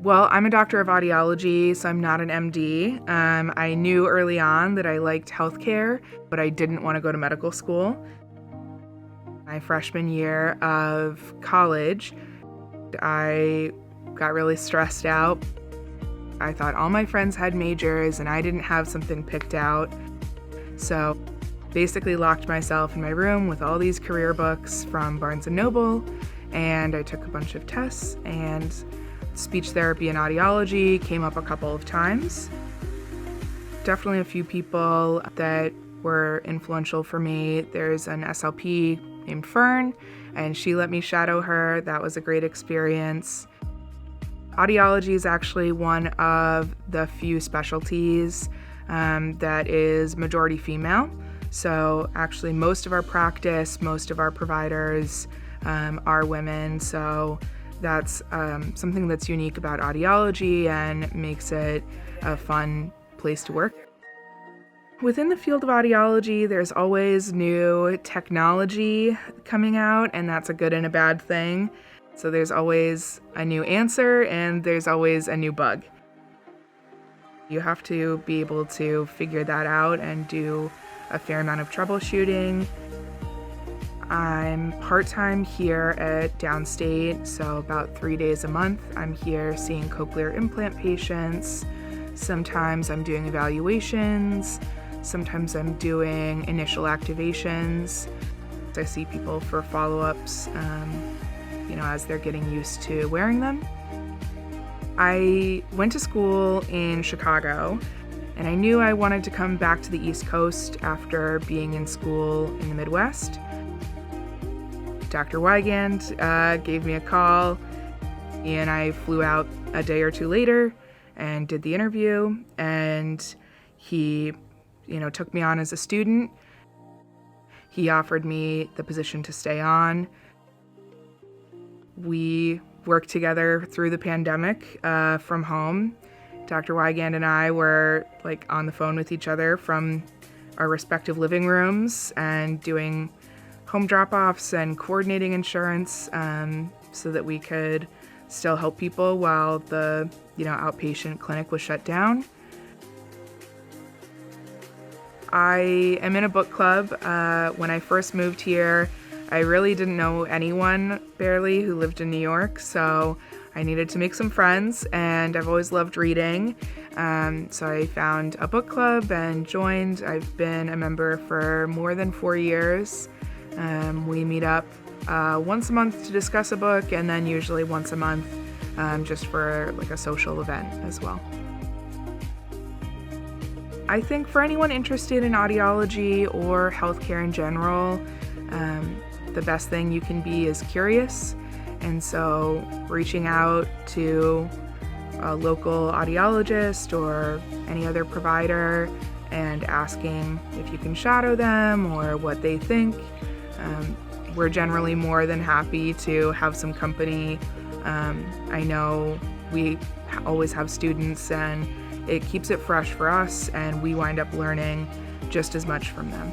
Well, I'm a doctor of audiology, so I'm not an MD. I knew early on that I liked healthcare, but I didn't want to go to medical school. My freshman year of college, I got really stressed out. I thought all my friends had majors and I didn't have something picked out. So basically locked myself in my room with all these career books from Barnes & Noble, and I took a bunch of tests, and speech therapy and audiology came up a couple of times. Definitely a few people that were influential for me. There's an SLP named Fern, and she let me shadow her. That was a great experience. Audiology is actually one of the few specialties that is majority female. So actually most of our practice, most of our providers are women. So that's something that's unique about audiology and makes it a fun place to work. Within the field of audiology, there's always new technology coming out, and that's a good and a bad thing. So there's always a new answer and there's always a new bug. You have to be able to figure that out and do a fair amount of troubleshooting. I'm part-time here at Downstate, so about 3 days a month. I'm here seeing cochlear implant patients. Sometimes I'm doing evaluations. Sometimes I'm doing initial activations. I see people for follow-ups, as they're getting used to wearing them. I went to school in Chicago, and I knew I wanted to come back to the East Coast after being in school in the Midwest. Dr. Wigand gave me a call, and I flew out a day or two later and did the interview, and he, took me on as a student. He offered me the position to stay on. We worked together through the pandemic from home. Dr. Wigand and I were on the phone with each other from our respective living rooms and doing home drop-offs and coordinating insurance so that we could still help people while the outpatient clinic was shut down. I am in a book club. When I first moved here, I really didn't know anyone barely who lived in New York, so I needed to make some friends, and I've always loved reading. So I found a book club and joined. I've been a member for more than 4 years. We meet up once a month to discuss a book, and then usually once a month just for a social event as well. I think for anyone interested in audiology or healthcare in general, the best thing you can be is curious. And so reaching out to a local audiologist or any other provider and asking if you can shadow them or what they think. We're generally more than happy to have some company. I know we always have students, and it keeps it fresh for us, and we wind up learning just as much from them.